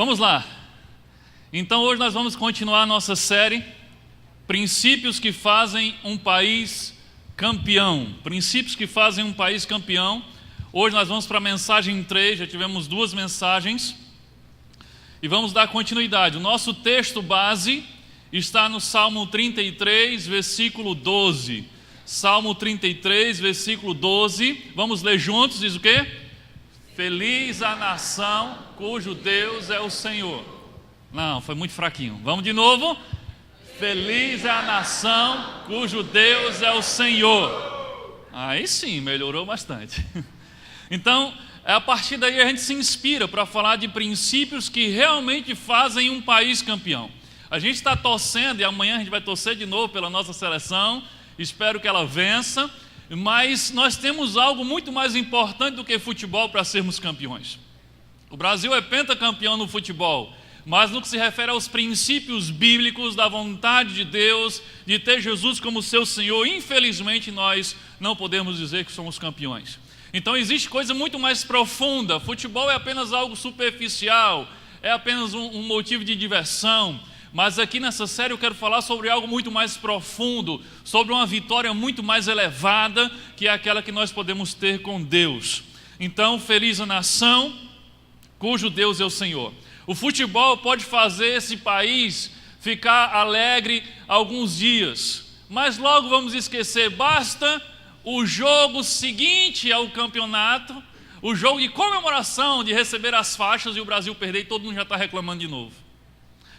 Vamos lá. Então hoje nós vamos continuar a nossa série Princípios que fazem um país campeão. Princípios que fazem um país campeão. Hoje nós vamos para a mensagem 3, já tivemos 2 mensagens. E vamos dar continuidade. O nosso texto base está no Salmo 33, versículo 12. Salmo 33, versículo 12. Vamos ler juntos, diz o quê? Feliz a nação cujo Deus é o Senhor. Não, foi muito fraquinho. Vamos de novo. Feliz é a nação cujo Deus é o Senhor. Aí sim, melhorou bastante. Então, a partir daí a gente se inspira para falar de princípios que realmente fazem um país campeão. A gente está torcendo, e amanhã a gente vai torcer de novo pela nossa seleção. Espero que ela vença. Mas nós temos algo muito mais importante do que futebol para sermos campeões. O Brasil é pentacampeão no futebol, mas no que se refere aos princípios bíblicos da vontade de Deus, de ter Jesus como seu Senhor, infelizmente nós não podemos dizer que somos campeões. Então existe coisa muito mais profunda. Futebol é apenas algo superficial, é apenas um motivo de diversão. Mas aqui nessa série eu quero falar sobre algo muito mais profundo, sobre uma vitória muito mais elevada, que é aquela que nós podemos ter com Deus. Então, feliz a nação cujo Deus é o Senhor. O futebol pode fazer esse país ficar alegre alguns dias, mas logo vamos esquecer, basta o jogo seguinte ao campeonato, o jogo de comemoração, de receber as faixas e o Brasil perder e todo mundo já está reclamando de novo.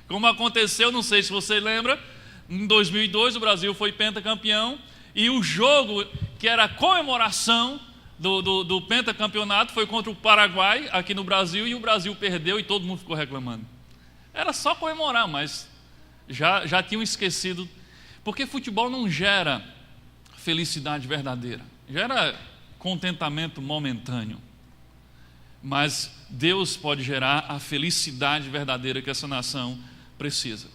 Como aconteceu, não sei se você lembra, em 2002 o Brasil foi pentacampeão e o jogo que era a comemoração do pentacampeonato foi contra o Paraguai aqui no Brasil e o Brasil perdeu e todo mundo ficou reclamando. Era só comemorar, mas já tinham esquecido, porque futebol não gera felicidade verdadeira, gera contentamento momentâneo. Mas Deus pode gerar a felicidade verdadeira que essa nação precisa.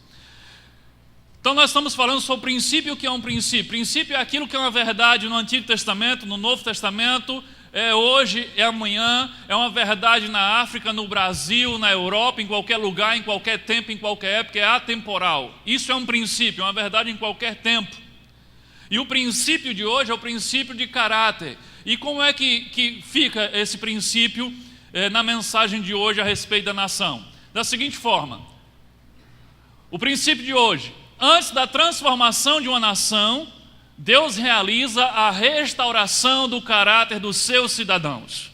Então nós estamos falando sobre o princípio. O que é um princípio? Princípio é aquilo que é uma verdade no Antigo Testamento, no Novo Testamento, é hoje, é amanhã, é uma verdade na África, no Brasil, na Europa, em qualquer lugar, em qualquer tempo, em qualquer época, é atemporal. Isso é um princípio, é uma verdade em qualquer tempo. E o princípio de hoje é o princípio de caráter. E como é que fica esse princípio na mensagem de hoje a respeito da nação? Da seguinte forma: o princípio de hoje, antes da transformação de uma nação, Deus realiza a restauração do caráter dos seus cidadãos.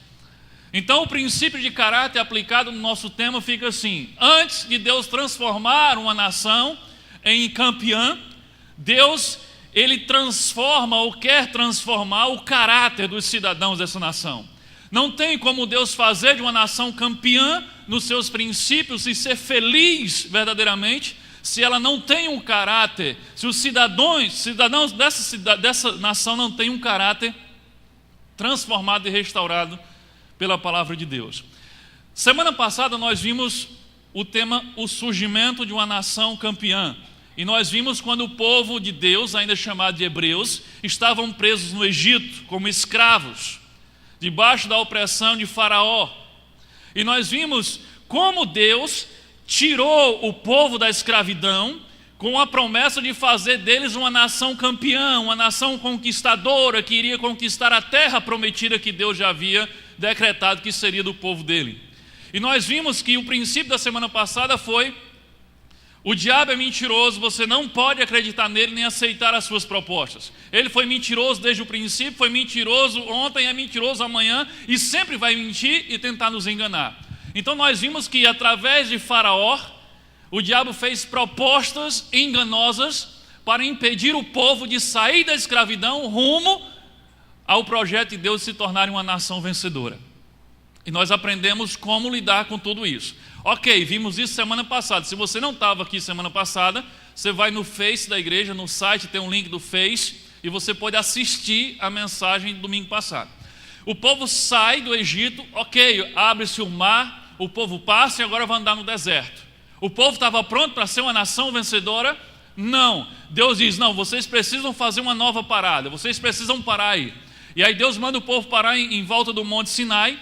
Então o princípio de caráter aplicado no nosso tema fica assim: antes de Deus transformar uma nação em campeã, Deus ele transforma ou quer transformar o caráter dos cidadãos dessa nação. Não tem como Deus fazer de uma nação campeã nos seus princípios e ser feliz verdadeiramente se ela não tem um caráter, se os cidadãos dessa nação não têm um caráter transformado e restaurado pela palavra de Deus. Semana passada nós vimos o tema, o surgimento de uma nação campeã. E nós vimos quando o povo de Deus, ainda chamado de hebreus, estavam presos no Egito como escravos, debaixo da opressão de Faraó. E nós vimos como Deus tirou o povo da escravidão com a promessa de fazer deles uma nação campeã, uma nação conquistadora, que iria conquistar a terra prometida que Deus já havia decretado que seria do povo dele. E nós vimos que o princípio da semana passada foi: o diabo é mentiroso, você não pode acreditar nele nem aceitar as suas propostas. Ele foi mentiroso desde o princípio, foi mentiroso ontem, é mentiroso amanhã e sempre vai mentir e tentar nos enganar. Então nós vimos que através de Faraó, o diabo fez propostas enganosas para impedir o povo de sair da escravidão rumo ao projeto de Deus se tornar uma nação vencedora. E nós aprendemos como lidar com tudo isso. Ok, vimos isso semana passada. Se você não estava aqui semana passada, você vai no Face da igreja, no site tem um link do Face, e você pode assistir a mensagem do domingo passado. O povo sai do Egito, ok, abre-se o mar, o povo passa e agora vai andar no deserto. O povo estava pronto para ser uma nação vencedora? Não. Deus diz: não, vocês precisam fazer uma nova parada, vocês precisam parar aí. E aí Deus manda o povo parar em volta do Monte Sinai.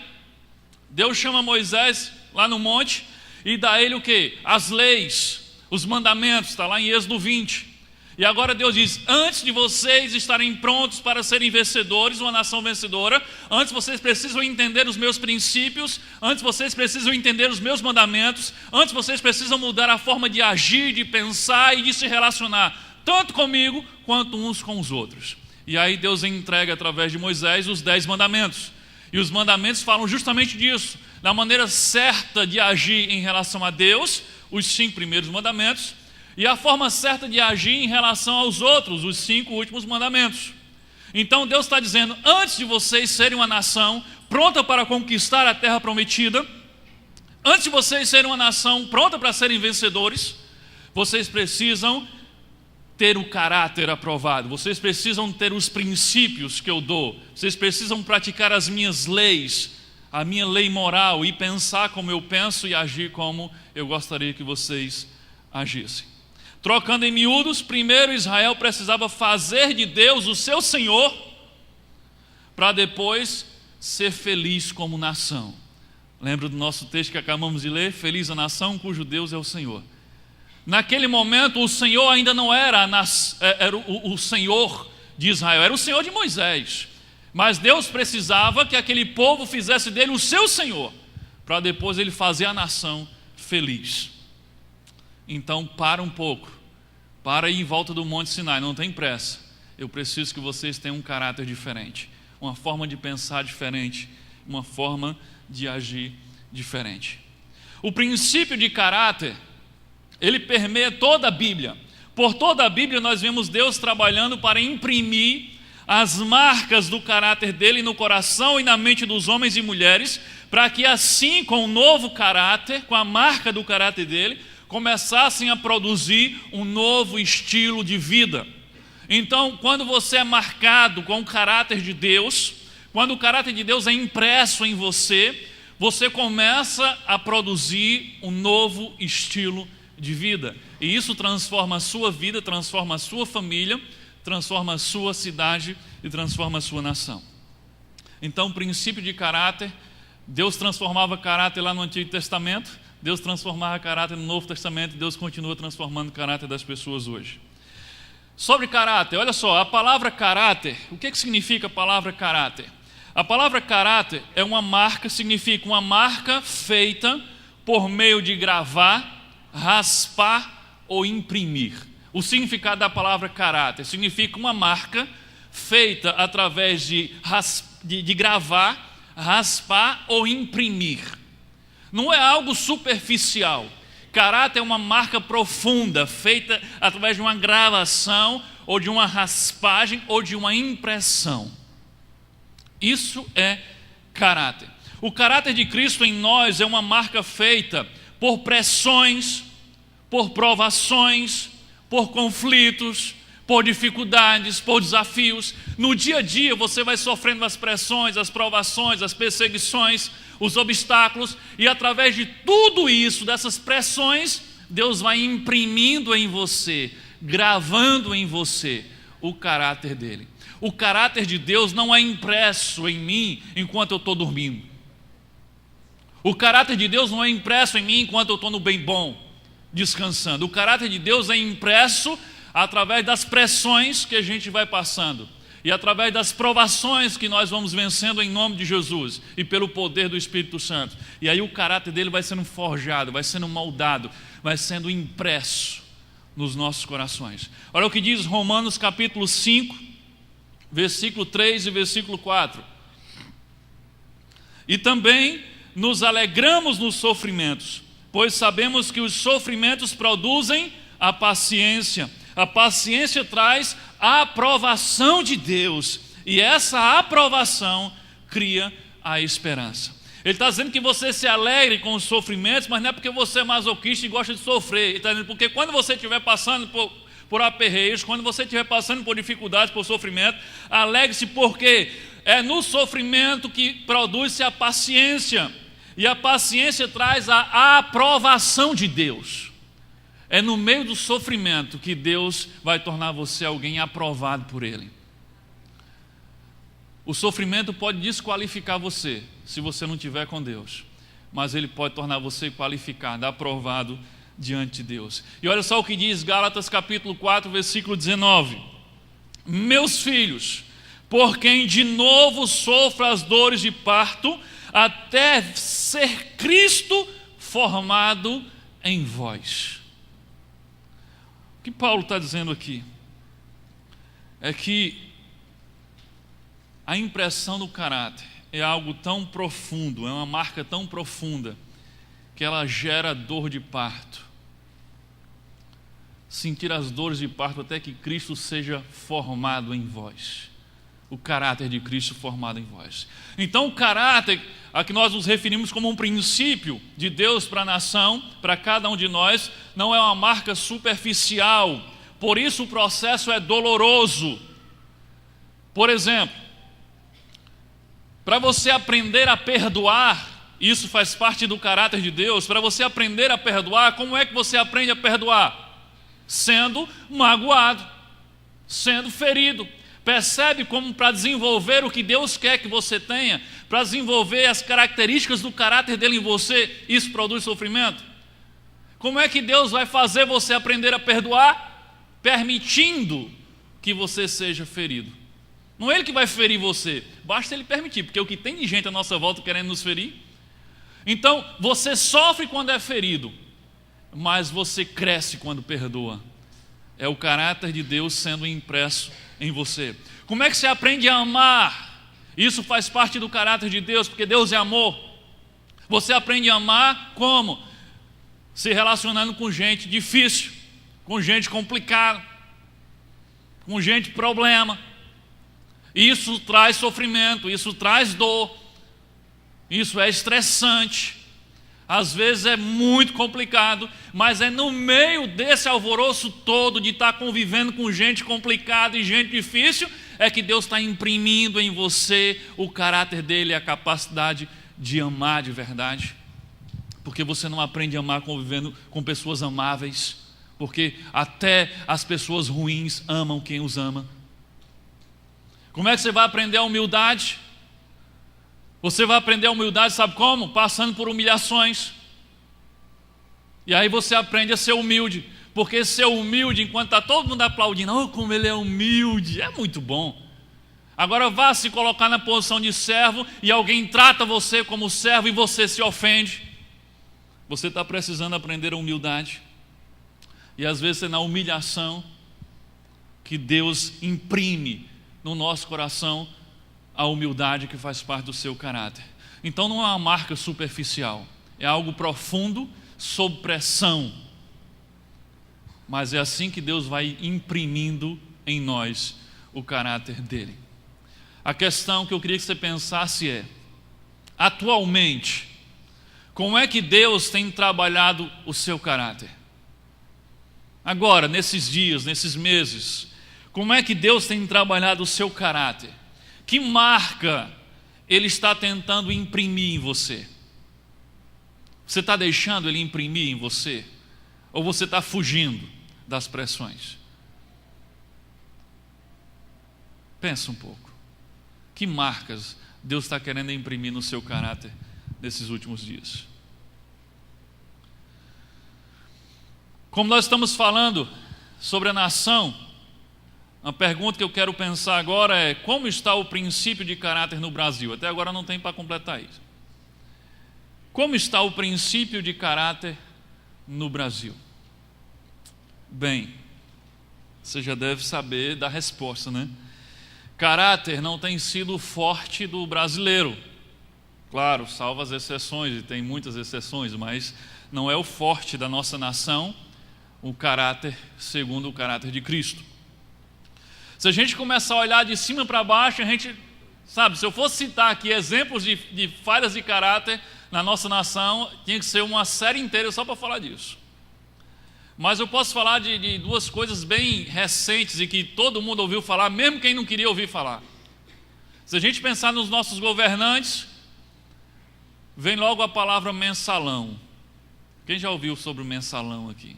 Deus chama Moisés lá no monte e dá a ele o quê? As leis, os mandamentos, está lá em Êxodo 20. E agora Deus diz, antes de vocês estarem prontos para serem vencedores, uma nação vencedora, antes vocês precisam entender os meus princípios, antes vocês precisam entender os meus mandamentos, antes vocês precisam mudar a forma de agir, de pensar e de se relacionar, tanto comigo quanto uns com os outros. E aí Deus entrega através de Moisés os 10 mandamentos. E os mandamentos falam justamente disso, da maneira certa de agir em relação a Deus, os 5 primeiros mandamentos, e a forma certa de agir em relação aos outros, os 5 últimos mandamentos. Então Deus está dizendo, antes de vocês serem uma nação pronta para conquistar a terra prometida, antes de vocês serem uma nação pronta para serem vencedores, vocês precisam ter o caráter aprovado, vocês precisam ter os princípios que eu dou, vocês precisam praticar as minhas leis, a minha lei moral, e pensar como eu penso e agir como eu gostaria que vocês agissem. Trocando em miúdos, primeiro Israel precisava fazer de Deus o seu Senhor, para depois ser feliz como nação. Lembra do nosso texto que acabamos de ler? Feliz a nação cujo Deus é o Senhor. Naquele momento o Senhor ainda não era o Senhor de Israel, era o Senhor de Moisés. Mas Deus precisava que aquele povo fizesse dele o seu Senhor, para depois ele fazer a nação feliz. Então para um pouco, para ir em volta do Monte Sinai, não tem pressa. Eu preciso que vocês tenham um caráter diferente, uma forma de pensar diferente, uma forma de agir diferente. O princípio de caráter, ele permeia toda a Bíblia. Por toda a Bíblia nós vemos Deus trabalhando para imprimir as marcas do caráter dele no coração e na mente dos homens e mulheres, para que assim, com o novo caráter, com a marca do caráter dele, começassem a produzir um novo estilo de vida. Então, quando você é marcado com o caráter de Deus, quando o caráter de Deus é impresso em você, você começa a produzir um novo estilo de vida. E isso transforma a sua vida, transforma a sua família, transforma a sua cidade e transforma a sua nação. Então, o princípio de caráter, Deus transformava caráter lá no Antigo Testamento, Deus transformava caráter no Novo Testamento, e Deus continua transformando o caráter das pessoas hoje. Sobre caráter, olha só, a palavra caráter, o que significa a palavra caráter? A palavra caráter é uma marca, significa uma marca feita por meio de gravar, raspar ou imprimir. O significado da palavra caráter significa uma marca feita através de gravar, raspar ou imprimir. Não é algo superficial. Caráter é uma marca profunda, feita através de uma gravação, ou de uma raspagem, ou de uma impressão. Isso é caráter. O caráter de Cristo em nós é uma marca feita por pressões, por provações, por conflitos, por dificuldades, por desafios. No dia a dia você vai sofrendo as pressões, as provações, as perseguições, os obstáculos, e através de tudo isso, dessas pressões, Deus vai imprimindo em você, gravando em você o caráter dele. O caráter de Deus não é impresso em mim enquanto eu estou dormindo. O caráter de Deus não é impresso em mim enquanto eu estou no bem bom, descansando. O caráter de Deus é impresso através das pressões que a gente vai passando e através das provações que nós vamos vencendo em nome de Jesus e pelo poder do Espírito Santo. E aí o caráter dele vai sendo forjado, vai sendo moldado, vai sendo impresso nos nossos corações. Olha o que diz Romanos capítulo 5, versículo 3 e versículo 4. E também nos alegramos nos sofrimentos, pois sabemos que os sofrimentos produzem a paciência. A paciência traz a aprovação de Deus, e essa aprovação cria a esperança. Ele está dizendo que você se alegre com os sofrimentos, mas não é porque você é masoquista e gosta de sofrer. Ele está dizendo porque quando você estiver passando por aperreios, quando você estiver passando por dificuldades, por sofrimento, alegre-se, porque é no sofrimento que produz-se a paciência, e a paciência traz a aprovação de Deus. É no meio do sofrimento que Deus vai tornar você alguém aprovado por Ele. O sofrimento pode desqualificar você, se você não estiver com Deus. mas Ele pode tornar você qualificado, aprovado diante de Deus. E olha só o que diz Gálatas capítulo 4, versículo 19: meus filhos, por quem de novo sofro as dores de parto, até ser Cristo formado em vós. O que Paulo está dizendo aqui é que a impressão do caráter é algo tão profundo, é uma marca tão profunda, que ela gera dor de parto. Sentir as dores de parto até que Cristo seja formado em vós. O caráter de Cristo formado em vós. Então o caráter a que nós nos referimos como um princípio de Deus para a nação, para cada um de nós, não é uma marca superficial. Por isso o processo é doloroso. Por exemplo, para você aprender a perdoar, isso faz parte do caráter de Deus. Para você aprender a perdoar, como é que você aprende a perdoar? Sendo magoado, sendo ferido. Percebe como para desenvolver o que Deus quer que você tenha, para desenvolver as características do caráter dele em você, isso produz sofrimento? Como é que Deus vai fazer você aprender a perdoar? Permitindo que você seja ferido. Não é Ele que vai ferir você, basta Ele permitir, porque o que tem de gente à nossa volta querendo nos ferir. Então, você sofre quando é ferido, mas você cresce quando perdoa. É o caráter de Deus sendo impresso em você. Como é que você aprende a amar? Isso faz parte do caráter de Deus, porque Deus é amor. Você aprende a amar como? Se relacionando com gente difícil, com gente complicada, com gente problema. Isso traz sofrimento, isso traz dor, isso é estressante. Às vezes é muito complicado, mas é no meio desse alvoroço todo de estar convivendo com gente complicada e gente difícil, é que Deus está imprimindo em você o caráter dele, a capacidade de amar de verdade. Porque você não aprende a amar convivendo com pessoas amáveis, porque até as pessoas ruins amam quem os ama. Como é que você vai aprender a humildade? Você vai aprender a humildade, sabe como? Passando por humilhações. E aí você aprende a ser humilde. Porque ser humilde, enquanto está todo mundo aplaudindo, oh, como ele é humilde, é muito bom. Agora vá se colocar na posição de servo e alguém trata você como servo e você se ofende. Você está precisando aprender a humildade. E às vezes é na humilhação que Deus imprime no nosso coração a humildade que faz parte do seu caráter. Então não é uma marca superficial, é algo profundo, sob pressão. Mas é assim que Deus vai imprimindo em nós o caráter dele. A questão que eu queria que você pensasse é: atualmente, como é que Deus tem trabalhado o seu caráter? Agora, nesses dias, nesses meses, como é que Deus tem trabalhado o seu caráter? Que marca Ele está tentando imprimir em você? Você está deixando Ele imprimir em você? Ou você está fugindo das pressões? Pensa um pouco. Que marcas Deus está querendo imprimir no seu caráter nesses últimos dias? Como nós estamos falando sobre a nação, a pergunta que eu quero pensar agora é: como está o princípio de caráter no Brasil? Até agora não tem para completar isso. Como está o princípio de caráter no Brasil? Bem, você já deve saber da resposta, né? Caráter não tem sido o forte do brasileiro. Claro, salvo as exceções, e tem muitas exceções, mas não é o forte da nossa nação o caráter segundo o caráter de Cristo. Se a gente começar a olhar de cima para baixo, a gente, sabe, se eu fosse citar aqui exemplos de falhas de caráter na nossa nação, tinha que ser uma série inteira só para falar disso. Mas eu posso falar de duas coisas bem recentes e que todo mundo ouviu falar, mesmo quem não queria ouvir falar. Se a gente pensar nos nossos governantes, vem logo a palavra mensalão. Quem já ouviu sobre o mensalão aqui?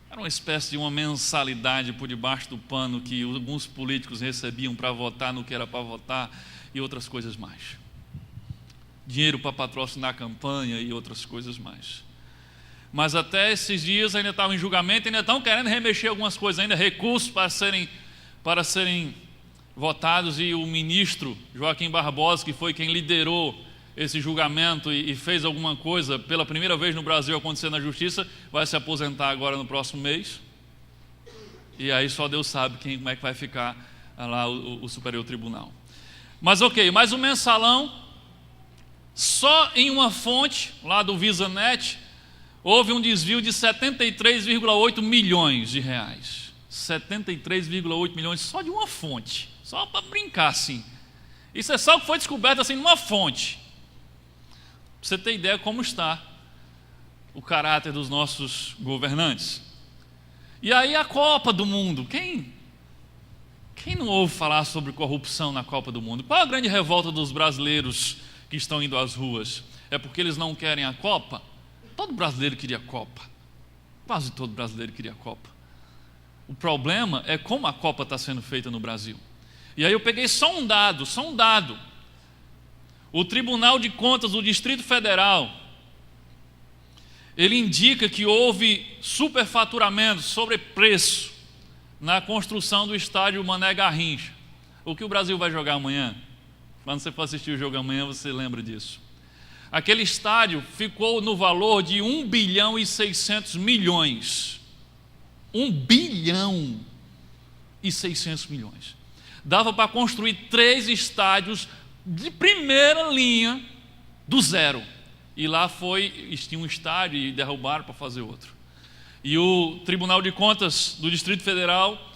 Era uma espécie de uma mensalidade por debaixo do pano que alguns políticos recebiam para votar no que era para votar e outras coisas mais. dinheiro para patrocinar a campanha e outras coisas mais. Mas até esses dias ainda estavam em julgamento, ainda estão querendo remexer algumas coisas, ainda recursos para serem votados, e o ministro Joaquim Barbosa, que foi quem liderou esse julgamento e fez alguma coisa pela primeira vez no Brasil acontecer na justiça, vai se aposentar agora no próximo mês. E aí só Deus sabe como é que vai ficar lá o Superior Tribunal. Mas ok, mas o mensalão, só em uma fonte lá do VisaNet, houve um desvio de 73,8 milhões de reais. 73,8 milhões só de uma fonte. Só para brincar assim. Isso é só o que foi descoberto assim numa fonte. Para você ter ideia como está o caráter dos nossos governantes. E aí a Copa do Mundo. Quem não ouve falar sobre corrupção na Copa do Mundo? Qual a grande revolta dos brasileiros que estão indo às ruas? É porque eles não querem a Copa? Todo brasileiro queria a Copa. Quase todo brasileiro queria a Copa. O problema é como a Copa está sendo feita no Brasil. E aí eu peguei só um dado. O Tribunal de Contas do Distrito Federal, ele indica que houve superfaturamento, sobrepreço, na construção do estádio Mané Garrincha. O que o Brasil vai jogar amanhã? Quando você for assistir o jogo amanhã, você lembra disso. Aquele estádio ficou no valor de 1 bilhão e 600 milhões. 1 bilhão e 600 milhões. Dava para construir 3 estádios de primeira linha do zero. E lá tinha um estádio e derrubaram para fazer outro. E o Tribunal de Contas do Distrito Federal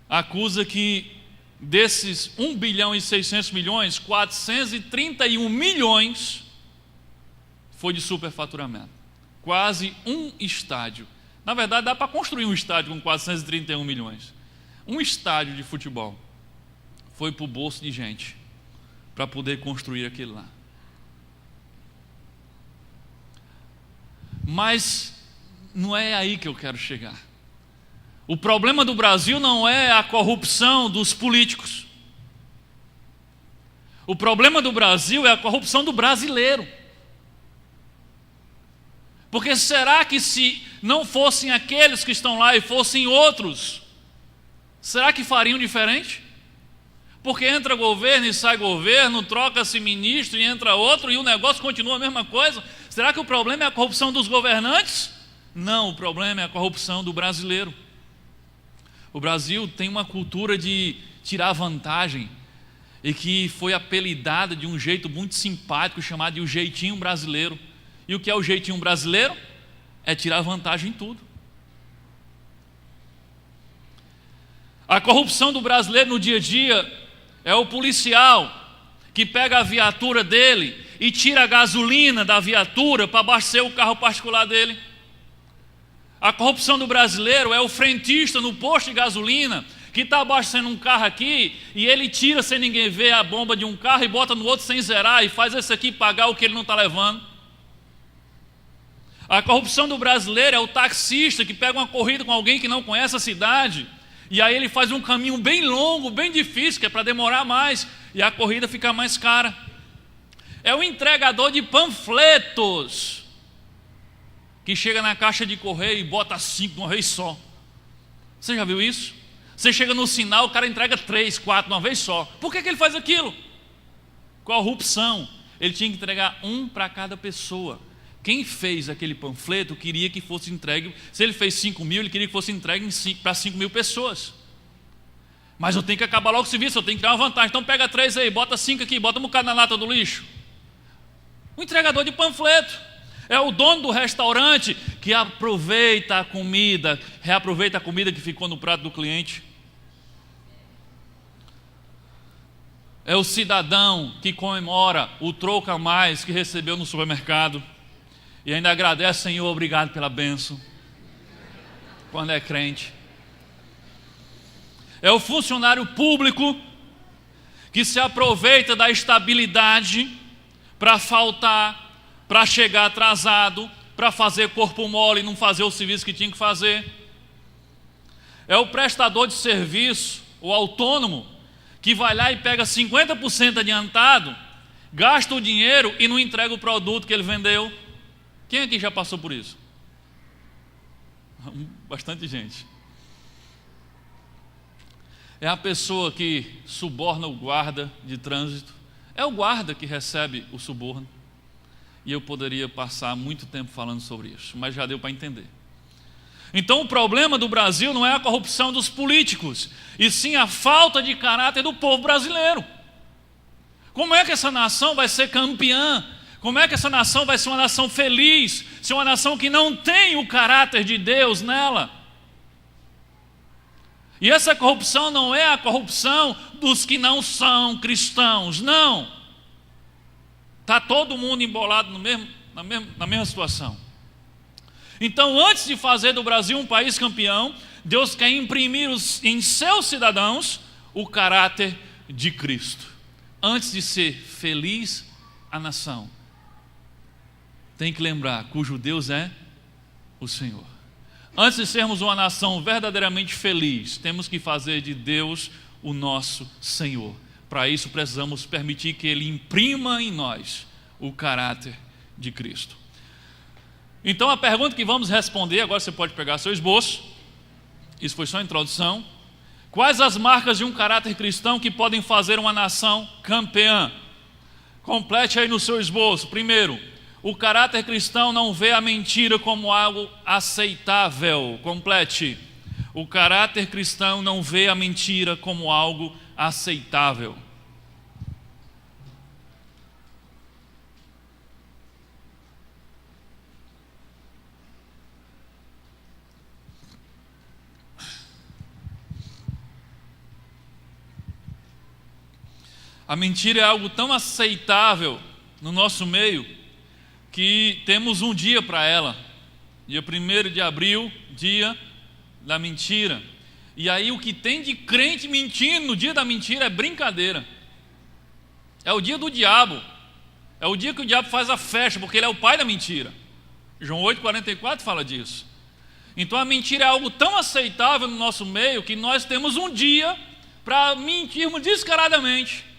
acusa que desses 1 bilhão e 600 milhões, 431 milhões foi de superfaturamento. Quase um estádio. Na verdade, dá para construir um estádio com 431 milhões. Um estádio de futebol foi para o bolso de gente para poder construir aquele lá. Mas não é aí que eu quero chegar. O problema do Brasil não é a corrupção dos políticos. O problema do Brasil é a corrupção do brasileiro. Porque será que se não fossem aqueles que estão lá e fossem outros, será que fariam diferente? Porque entra governo e sai governo, troca-se ministro e entra outro e o negócio continua a mesma coisa. Será que o problema é a corrupção dos governantes? Não, o problema é a corrupção do brasileiro. O Brasil tem uma cultura de tirar vantagem e que foi apelidada de um jeito muito simpático, chamado de o jeitinho brasileiro. E o que é o jeitinho brasileiro? É tirar vantagem em tudo. A corrupção do brasileiro no dia a dia é o policial que pega a viatura dele e tira a gasolina da viatura para abastecer o carro particular dele. A corrupção do brasileiro é o frentista no posto de gasolina que está abastecendo um carro aqui e ele tira sem ninguém ver a bomba de um carro e bota no outro sem zerar e faz esse aqui pagar o que ele não está levando. A corrupção do brasileiro é o taxista que pega uma corrida com alguém que não conhece a cidade e aí ele faz um caminho bem longo, bem difícil, que é para demorar mais e a corrida fica mais cara. É o entregador de panfletos que chega na caixa de correio e bota 5 de uma vez só. Você já viu isso? Você chega no sinal, o cara entrega 3, 4 de uma vez só. Por que ele faz aquilo? Corrupção. Ele tinha que entregar um para cada pessoa. Quem fez aquele panfleto queria que fosse entregue. Se ele fez 5 mil, ele queria que fosse entregue para 5 mil pessoas. Mas eu tenho que acabar logo o serviço, eu tenho que criar uma vantagem. Então pega 3 aí, bota 5 aqui, bota um bocado na lata do lixo. O entregador de panfleto é o dono do restaurante que aproveita a comida, reaproveita a comida que ficou no prato do cliente. É o cidadão que comemora o troco a mais que recebeu no supermercado e ainda agradece, Senhor, obrigado pela bênção, quando é crente. É o funcionário público que se aproveita da estabilidade para faltar, para chegar atrasado, para fazer corpo mole e não fazer o serviço que tinha que fazer. É o prestador de serviço, o autônomo, que vai lá e pega 50% adiantado gasta o dinheiro e não entrega o produto que ele vendeu. Quem aqui já passou por isso? Bastante gente. É a pessoa que suborna o guarda de trânsito. É o guarda que recebe o suborno. E eu poderia passar muito tempo falando sobre isso, mas já deu para entender. Então o problema do Brasil não é a corrupção dos políticos, e sim a falta de caráter do povo brasileiro. Como é que essa nação vai ser campeã? Como é que essa nação vai ser uma nação feliz, se uma nação que não tem o caráter de Deus nela? E essa corrupção não é a corrupção dos que não são cristãos, não. Está todo mundo embolado na mesma situação. Então, antes de fazer do Brasil um país campeão, Deus quer imprimir em seus cidadãos o caráter de Cristo. Antes de ser feliz a nação, tem que lembrar cujo Deus é o Senhor. Antes de sermos uma nação verdadeiramente feliz, temos que fazer de Deus o nosso Senhor. Para isso precisamos permitir que Ele imprima em nós o caráter de Cristo. Então a pergunta que vamos responder, agora você pode pegar seu esboço, isso foi só a introdução. Quais as marcas de um caráter cristão que podem fazer uma nação campeã? Complete aí no seu esboço. Primeiro, o caráter cristão não vê a mentira como algo aceitável. Complete. O caráter cristão não vê a mentira como algo aceitável. A mentira é algo tão aceitável no nosso meio que temos um dia para ela. Dia 1º de abril, dia da mentira. E aí o que tem de crente mentindo no dia da mentira é brincadeira. É o dia do diabo. É o dia que o diabo faz a festa, porque ele é o pai da mentira. João 8,44 fala disso. Então a mentira é algo tão aceitável no nosso meio que nós temos um dia para mentirmos descaradamente.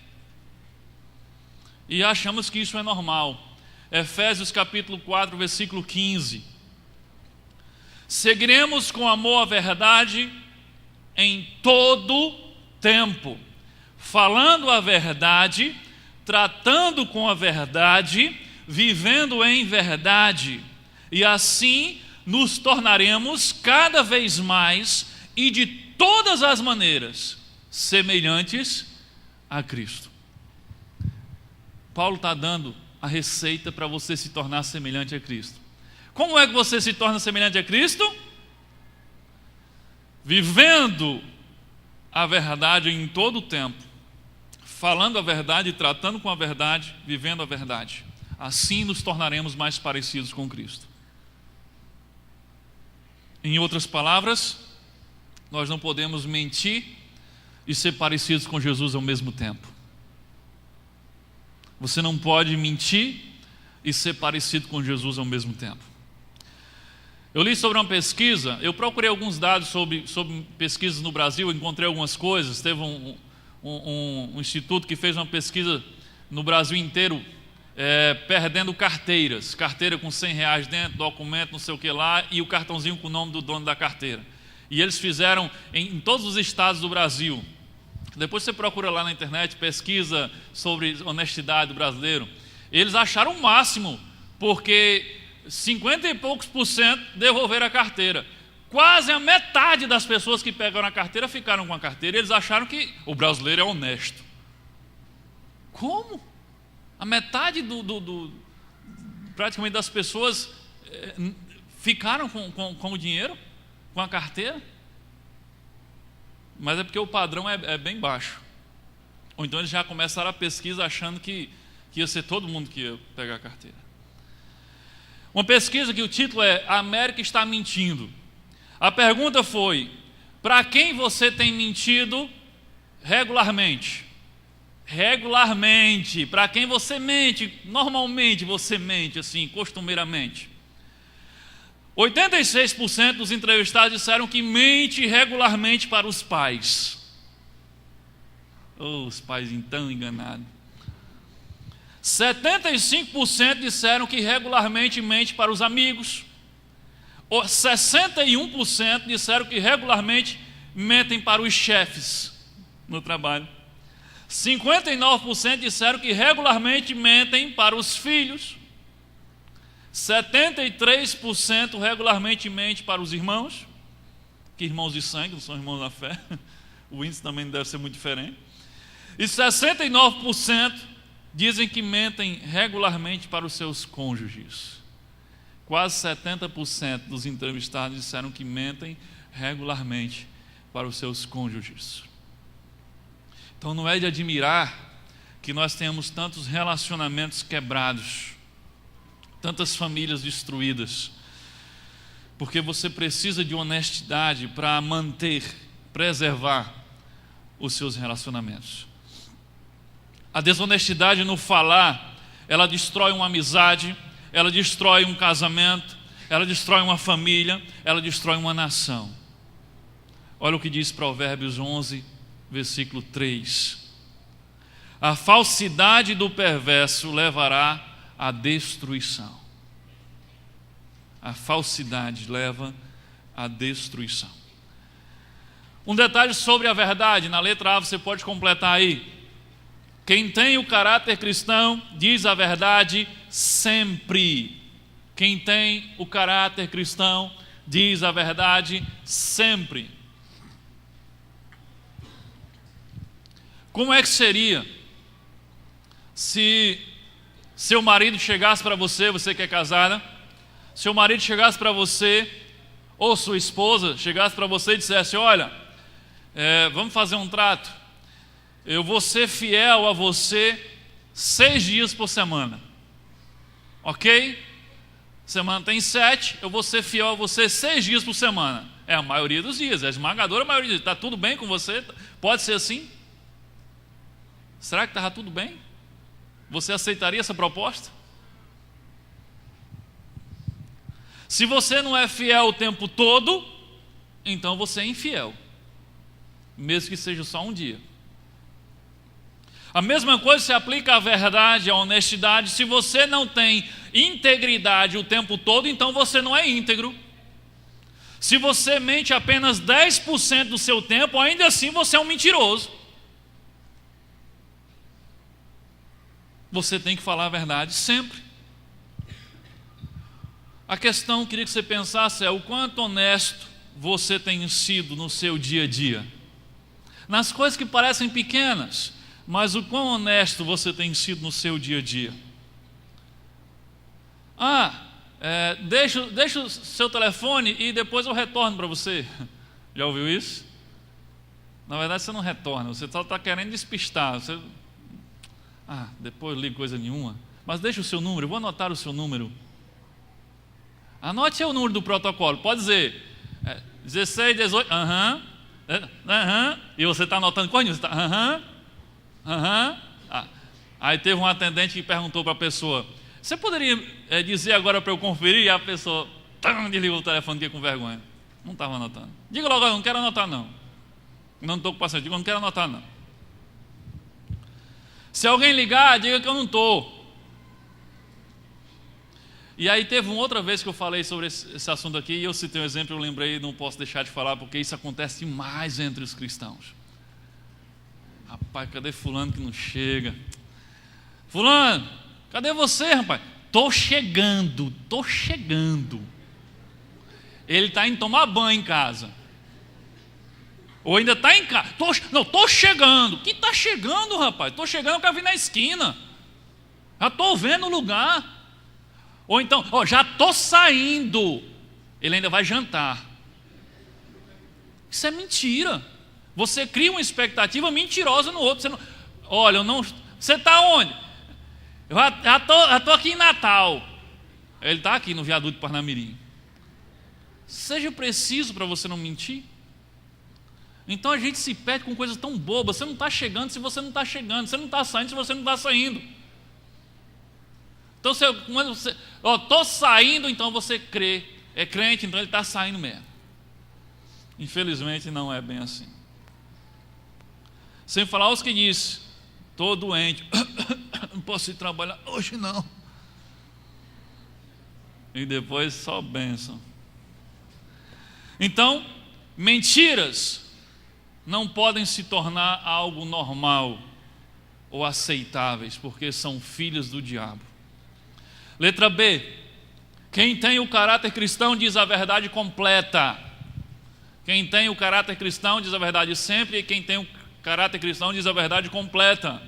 E achamos que isso é normal. Efésios capítulo 4, versículo 15. Seguiremos com amor a verdade em todo tempo, falando a verdade, tratando com a verdade, vivendo em verdade, e assim nos tornaremos cada vez mais e de todas as maneiras semelhantes a Cristo. Paulo está dando a receita para você se tornar semelhante a Cristo. Como é que você se torna semelhante a Cristo? Vivendo a verdade em todo o tempo, falando a verdade, tratando com a verdade, vivendo a verdade. Assim nos tornaremos mais parecidos com Cristo. Em outras palavras, nós não podemos mentir e ser parecidos com Jesus ao mesmo tempo. Você não pode mentir e ser parecido com Jesus ao mesmo tempo. Eu li sobre uma pesquisa, eu procurei alguns dados sobre pesquisas no Brasil, encontrei algumas coisas. Teve um instituto que fez uma pesquisa no Brasil inteiro, perdendo carteiras. Carteira com R$100 dentro, documento, não sei o que lá, e o cartãozinho com o nome do dono da carteira. E eles fizeram em todos os estados do Brasil. Depois você procura lá na internet, pesquisa sobre honestidade do brasileiro. Eles acharam o máximo, porque 50 e poucos % devolveram a carteira. Quase a metade das pessoas que pegaram a carteira ficaram com a carteira. Eles acharam que o brasileiro é honesto. Como? A metade praticamente das pessoas ficaram com o dinheiro, com a carteira? Mas é porque o padrão é bem baixo. Ou então eles já começaram a pesquisa achando que ia ser todo mundo que ia pegar a carteira. Uma pesquisa que o título é "A América está mentindo". A pergunta foi: para quem você tem mentido regularmente? Regularmente. Para quem você mente? Normalmente você mente, assim, costumeiramente. 86% dos entrevistados disseram que mente regularmente para os pais. Oh, os pais então enganados. 75% disseram que regularmente mente para os amigos. 61% disseram que regularmente mentem para os chefes no trabalho. 59% disseram que regularmente mentem para os filhos. 73% regularmente mente para os irmãos, que irmãos de sangue, não são irmãos da fé. O índice também deve ser muito diferente. E 69% dizem que mentem regularmente para os seus cônjuges. Quase 70% dos entrevistados disseram que mentem regularmente para os seus cônjuges. Então não é de admirar que nós tenhamos tantos relacionamentos quebrados, tantas famílias destruídas, porque você precisa de honestidade para manter, preservar os seus relacionamentos. A desonestidade no falar, ela destrói uma amizade, ela destrói um casamento, ela destrói uma família, ela destrói uma nação. Olha o que diz Provérbios 11, versículo 3. A falsidade do perverso levará à destruição. A falsidade leva à destruição. Um detalhe sobre a verdade, na letra A você pode completar aí. Quem tem o caráter cristão diz a verdade sempre. Quem tem o caráter cristão diz a verdade sempre. Como é que seria se seu marido chegasse para você, você que é casada, seu marido chegasse para você, ou sua esposa chegasse para você e dissesse: olha, vamos fazer um trato, eu vou ser fiel a você 6 dias por semana, ok? Semana tem 7, eu vou ser fiel a você 6 dias por semana. É a maioria dos dias, é a esmagadora maioria dos dias. Está tudo bem com você? Pode ser assim? Será que estava tudo bem? Você aceitaria essa proposta? Se você não é fiel o tempo todo, então você é infiel, mesmo que seja só um dia. A mesma coisa se aplica à verdade, à honestidade. Se você não tem integridade o tempo todo, então você não é íntegro. Se você mente apenas 10% do seu tempo, ainda assim você é um mentiroso. Você tem que falar a verdade sempre. A questão, queria que você pensasse, é o quanto honesto você tem sido no seu dia a dia. Nas coisas que parecem pequenas, mas o quão honesto você tem sido no seu dia a dia. Deixa o seu telefone e depois eu retorno para você. Já ouviu isso? Na verdade você não retorna, você só está querendo despistar. Depois eu ligo coisa nenhuma. Mas deixa o seu número, eu vou anotar o seu número. Anote o número do protocolo, pode dizer 16, 18, e você está anotando qual número? Você está, Aí teve um atendente que perguntou para a pessoa: você poderia dizer agora para eu conferir? E a pessoa desligou o telefone com vergonha. Não estava anotando. Diga logo: eu não quero anotar não. Não estou com paciente, diga: eu não quero anotar não. Se alguém ligar, diga que eu não estou. E aí teve uma outra vez que eu falei sobre esse assunto aqui, e eu citei um exemplo, eu lembrei, não posso deixar de falar, porque isso acontece demais entre os cristãos. Rapaz, cadê fulano que não chega? Fulano, cadê você, rapaz? Tô chegando. Ele está indo tomar banho em casa. Ou ainda está em casa. Tô chegando. Que está chegando, rapaz? Tô chegando, eu quero vir na esquina. Já estou vendo o lugar. Ou então, já estou saindo. Ele ainda vai jantar. Isso é mentira. Você cria uma expectativa mentirosa no outro. Você está onde? Eu já estou aqui em Natal. Ele está aqui no viaduto de Parnamirim. Seja preciso para você não mentir. Então a gente se perde com coisas tão bobas. Você não está chegando se você não está chegando. Você não está saindo se você não está saindo. Então, quando você estou saindo, então você crê. É crente, então ele está saindo mesmo. Infelizmente não é bem assim. Sem falar os que dizem: estou doente. não posso ir trabalhar hoje não. E depois só bênção. Então, mentiras não podem se tornar algo normal ou aceitáveis, porque são filhos do diabo. Letra B. Quem tem o caráter cristão diz a verdade completa. Quem tem o caráter cristão diz a verdade sempre, e quem tem o caráter cristão diz a verdade completa.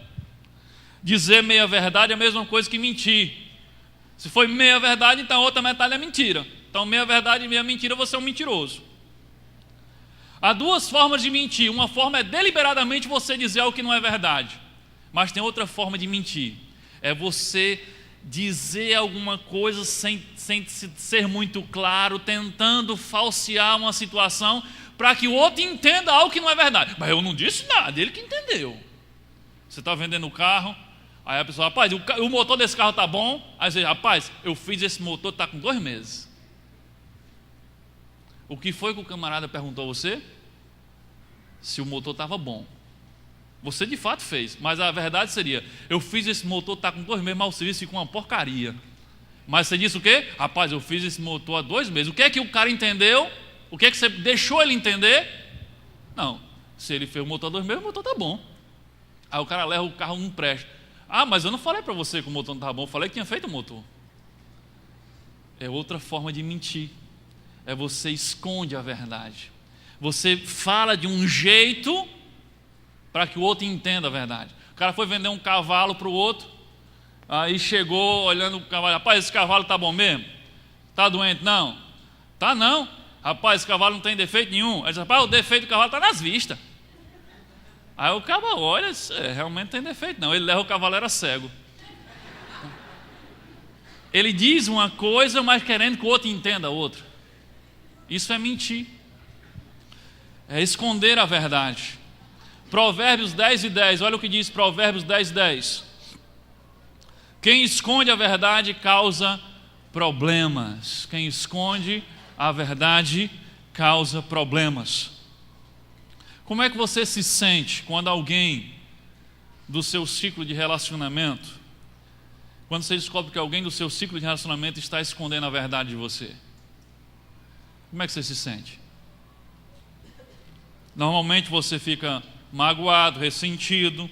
Dizer meia verdade é a mesma coisa que mentir. Se foi meia verdade, então a outra metade é mentira. Então meia verdade e meia mentira, você é um mentiroso. Há duas formas de mentir. Uma forma é deliberadamente você dizer algo que não é verdade. Mas tem outra forma de mentir. É você dizer alguma coisa sem ser muito claro, tentando falsear uma situação para que o outro entenda algo que não é verdade. Mas eu não disse nada, ele que entendeu. Você está vendendo o carro, aí a pessoa, rapaz, o motor desse carro está bom. Aí você diz, rapaz, eu fiz esse motor, está com 2 meses. O que foi que o camarada perguntou a você? Se o motor estava bom. Você de fato fez, mas a verdade seria, eu fiz esse motor, está com 2 meses, mas o serviço ficou uma porcaria. Mas você disse o quê? Rapaz, eu fiz esse motor há 2 meses. O que é que o cara entendeu? O que é que você deixou ele entender? Não, se ele fez o motor há 2 meses, o motor está bom. Aí o cara leva o carro, não presta. Ah, mas eu não falei para você que o motor não estava bom, eu falei que tinha feito o motor. É outra forma de mentir. É você esconde a verdade. Você fala de um jeito para que o outro entenda a verdade. O cara foi vender um cavalo para o outro, aí chegou olhando o cavalo, rapaz, esse cavalo está bom mesmo? Está doente? Não. Tá não. Rapaz, esse cavalo não tem defeito nenhum. Aí diz, rapaz, o defeito do cavalo está nas vistas. Aí o cavalo olha, realmente tem defeito não. Ele leva o cavalo, era cego. Ele diz uma coisa, mas querendo que o outro entenda a outra. Isso é mentir. É esconder a verdade. Provérbios 10:10, olha o que diz Provérbios 10:10. Quem esconde a verdade causa problemas. Quem esconde a verdade causa problemas. Como é que você se sente quando alguém do seu ciclo de relacionamento, quando você descobre que alguém do seu ciclo de relacionamento está escondendo a verdade de você? Como é que você se sente? Normalmente você fica magoado, ressentido,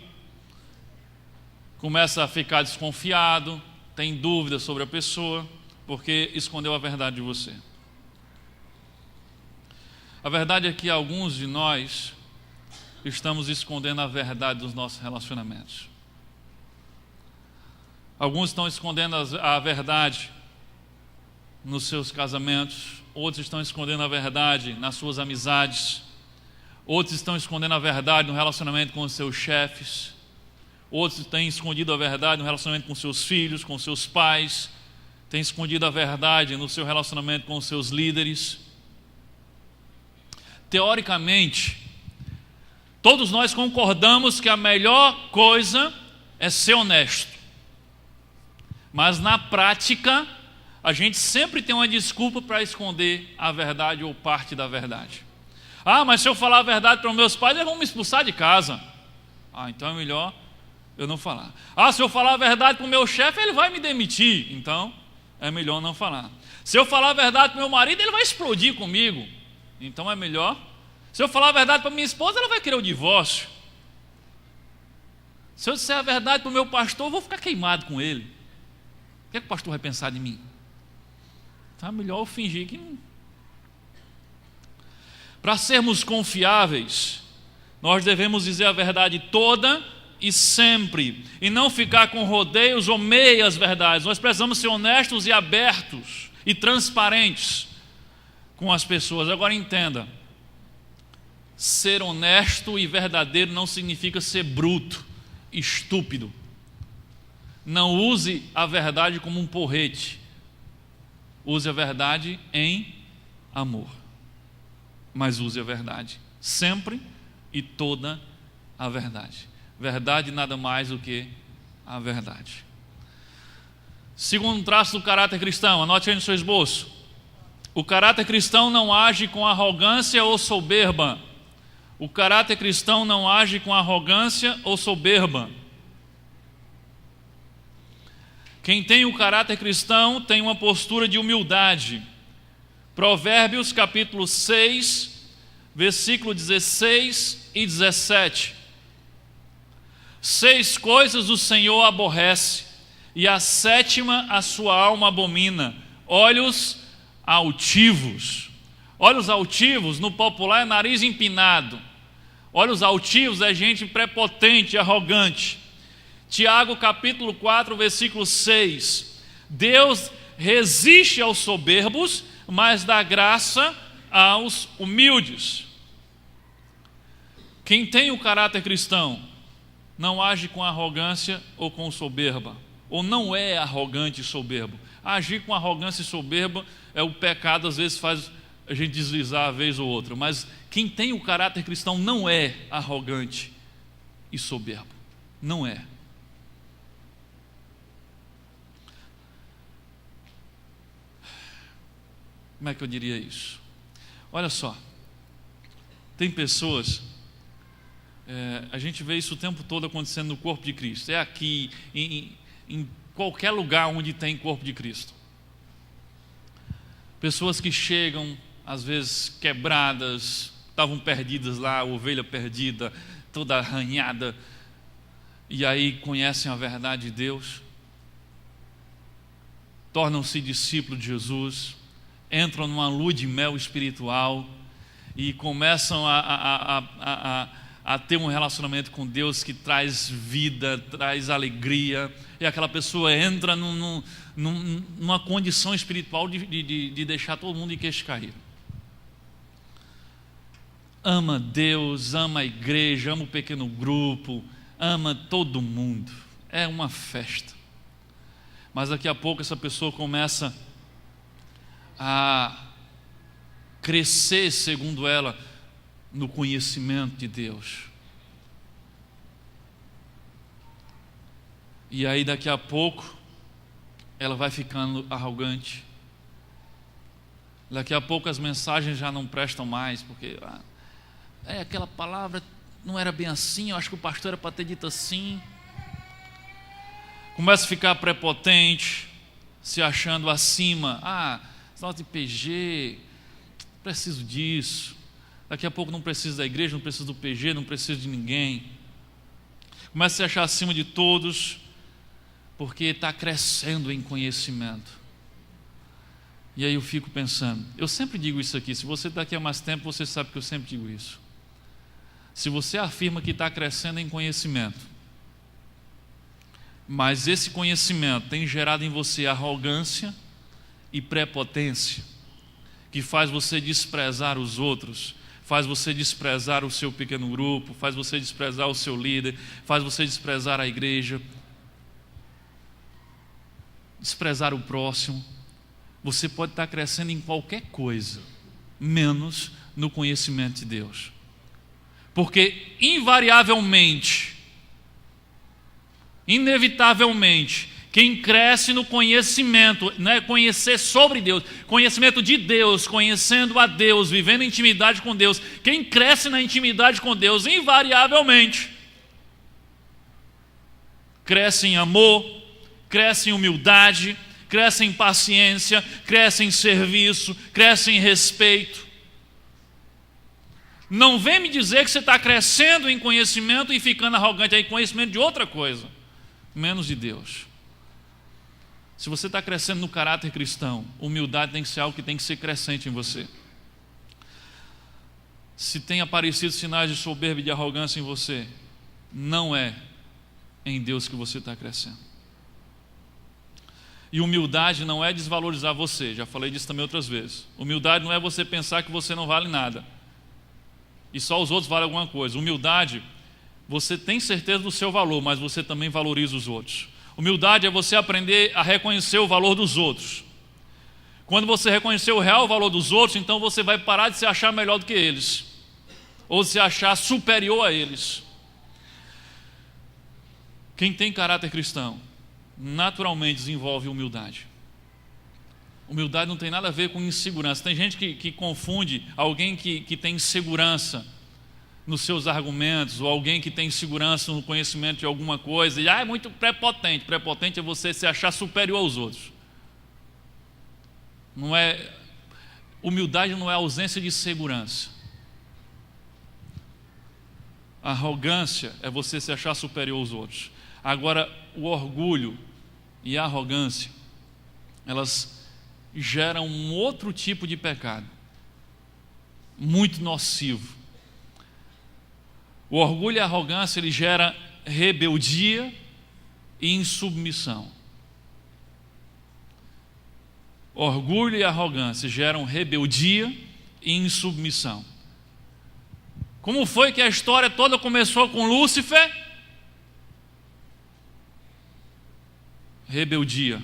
começa a ficar desconfiado, tem dúvidas sobre a pessoa, porque escondeu a verdade de você. A verdade é que alguns de nós estamos escondendo a verdade dos nossos relacionamentos. Alguns estão escondendo a verdade nos seus casamentos, outros estão escondendo a verdade nas suas amizades, outros estão escondendo a verdade no relacionamento com os seus chefes, outros têm escondido a verdade no relacionamento com seus filhos, com seus pais, têm escondido a verdade no seu relacionamento com os seus líderes. Teoricamente, todos nós concordamos que a melhor coisa é ser honesto, mas na prática, a gente sempre tem uma desculpa para esconder a verdade ou parte da verdade. Ah, mas se eu falar a verdade para os meus pais, eles vão me expulsar de casa. Ah, então é melhor eu não falar. Ah, se eu falar a verdade para o meu chefe, ele vai me demitir. Então é melhor não falar. Se eu falar a verdade para o meu marido, ele vai explodir comigo. Então é melhor. Se eu falar a verdade para minha esposa, ela vai querer o divórcio. Se eu disser a verdade para o meu pastor, eu vou ficar queimado com ele. O que é que o pastor vai pensar de mim? Então é melhor eu fingir que não. Para sermos confiáveis, nós devemos dizer a verdade toda e sempre, e não ficar com rodeios ou meias verdades. Nós precisamos ser honestos e abertos e transparentes com as pessoas. Agora entenda, ser honesto e verdadeiro não significa ser bruto, estúpido. Não use a verdade como um porrete. Use a verdade em amor. Mas use a verdade sempre e toda a verdade. Verdade nada mais do que a verdade. Segundo traço do caráter cristão, anote aí no seu esboço. O caráter cristão não age com arrogância ou soberba. O caráter cristão não age com arrogância ou soberba. Quem tem o caráter cristão tem uma postura de humildade. Provérbios capítulo 6, versículo 16 e 17. 6 coisas o Senhor aborrece, e a 7ª a sua alma abomina: olhos altivos. Olhos altivos, no popular, é nariz empinado. Olhos altivos é gente prepotente, arrogante. Tiago capítulo 4, versículo 6. Deus resiste aos soberbos, mas dá graça aos humildes. Quem tem o caráter cristão não age com arrogância ou com soberba, ou não é arrogante e soberbo. Agir com arrogância e soberba é o pecado, às vezes faz a gente deslizar a vez ou outra, mas quem tem o caráter cristão não é arrogante e soberbo, não é. Como é que eu diria isso? Olha só, tem pessoas, a gente vê isso o tempo todo acontecendo no corpo de Cristo, é aqui, em qualquer lugar onde tem corpo de Cristo. Pessoas que chegam, às vezes quebradas, estavam perdidas lá, ovelha perdida, toda arranhada, e aí conhecem a verdade de Deus, tornam-se discípulos de Jesus, entram numa lua de mel espiritual e começam a ter um relacionamento com Deus que traz vida, traz alegria, e aquela pessoa entra numa condição espiritual de deixar todo mundo de queixo caído. Ama Deus, ama a igreja, ama o pequeno grupo, ama todo mundo, é uma festa. Mas daqui a pouco essa pessoa começa a crescer, segundo ela, no conhecimento de Deus. E aí daqui a pouco ela vai ficando arrogante. Daqui a pouco as mensagens já não prestam mais, porque aquela palavra não era bem assim, eu acho que o pastor era para ter dito assim. Começa a ficar prepotente, se achando acima. Nós de PG, preciso disso. Daqui a pouco não preciso da igreja, não preciso do PG, não preciso de ninguém. Começa a se achar acima de todos, porque está crescendo em conhecimento. E aí eu fico pensando, eu sempre digo isso aqui, se você está aqui há mais tempo, você sabe que eu sempre digo isso. Se você afirma que está crescendo em conhecimento, mas esse conhecimento tem gerado em você arrogância e prepotência, que faz você desprezar os outros, faz você desprezar o seu pequeno grupo, faz você desprezar o seu líder, faz você desprezar a igreja, desprezar o próximo. Você pode estar crescendo em qualquer coisa, menos no conhecimento de Deus. Porque invariavelmente, inevitavelmente, quem cresce no conhecimento, não é conhecer sobre Deus, conhecimento de Deus, conhecendo a Deus, vivendo intimidade com Deus, quem cresce na intimidade com Deus, invariavelmente, cresce em amor, cresce em humildade, cresce em paciência, cresce em serviço, cresce em respeito. Não vem me dizer que você está crescendo em conhecimento e ficando arrogante aí, conhecimento de outra coisa, menos de Deus. Se você está crescendo no caráter cristão, humildade tem que ser algo que tem que ser crescente em você. Se tem aparecido sinais de soberba e de arrogância em você, não é em Deus que você está crescendo. E humildade não é desvalorizar você, já falei disso também outras vezes. Humildade não é você pensar que você não vale nada e só os outros valem alguma coisa. Humildade, você tem certeza do seu valor, mas você também valoriza os outros. Humildade é você aprender a reconhecer o valor dos outros. Quando você reconhecer o real valor dos outros, então você vai parar de se achar melhor do que eles, ou se achar superior a eles. Quem tem caráter cristão, naturalmente desenvolve humildade. Humildade não tem nada a ver com insegurança. Tem gente que confunde alguém que tem insegurança nos seus argumentos, ou alguém que tem segurança no conhecimento de alguma coisa, e é muito prepotente. Prepotente é você se achar superior aos outros. Humildade não é ausência de segurança. Arrogância é você se achar superior aos outros. Agora, o orgulho e a arrogância, elas geram um outro tipo de pecado, muito nocivo. O orgulho e a arrogância, ele gera rebeldia e insubmissão. Orgulho e arrogância geram rebeldia e insubmissão. Como foi que a história toda começou com Lúcifer? Rebeldia,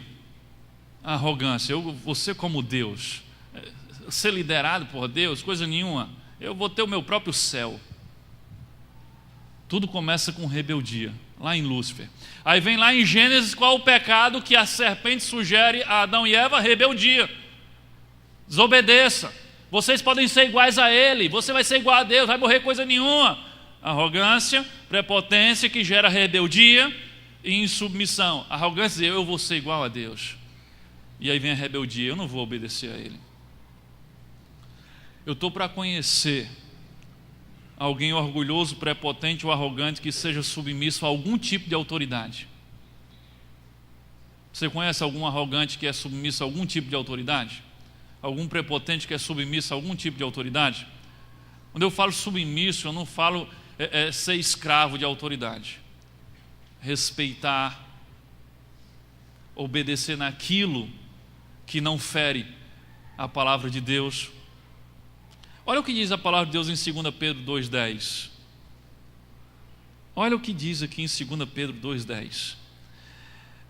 arrogância. Eu vou ser como Deus, ser liderado por Deus, coisa nenhuma. Eu vou ter o meu próprio céu. Tudo começa com rebeldia, lá em Lúcifer. Aí vem lá em Gênesis, qual o pecado que a serpente sugere a Adão e Eva? Rebeldia. Desobedeça. Vocês podem ser iguais a ele, você vai ser igual a Deus, vai morrer coisa nenhuma. Arrogância, prepotência que gera rebeldia e insubmissão. Arrogância diz, eu vou ser igual a Deus. E aí vem a rebeldia, eu não vou obedecer a ele. Eu estou para conhecer alguém orgulhoso, prepotente ou arrogante que seja submisso a algum tipo de autoridade. Você conhece algum arrogante que é submisso a algum tipo de autoridade? Algum prepotente que é submisso a algum tipo de autoridade? Quando eu falo submisso, eu não falo ser escravo de autoridade. Respeitar, obedecer naquilo que não fere a palavra de Deus. Olha o que diz a palavra de Deus em 2 Pedro 2,10. Olha o que diz aqui em 2 Pedro 2,10.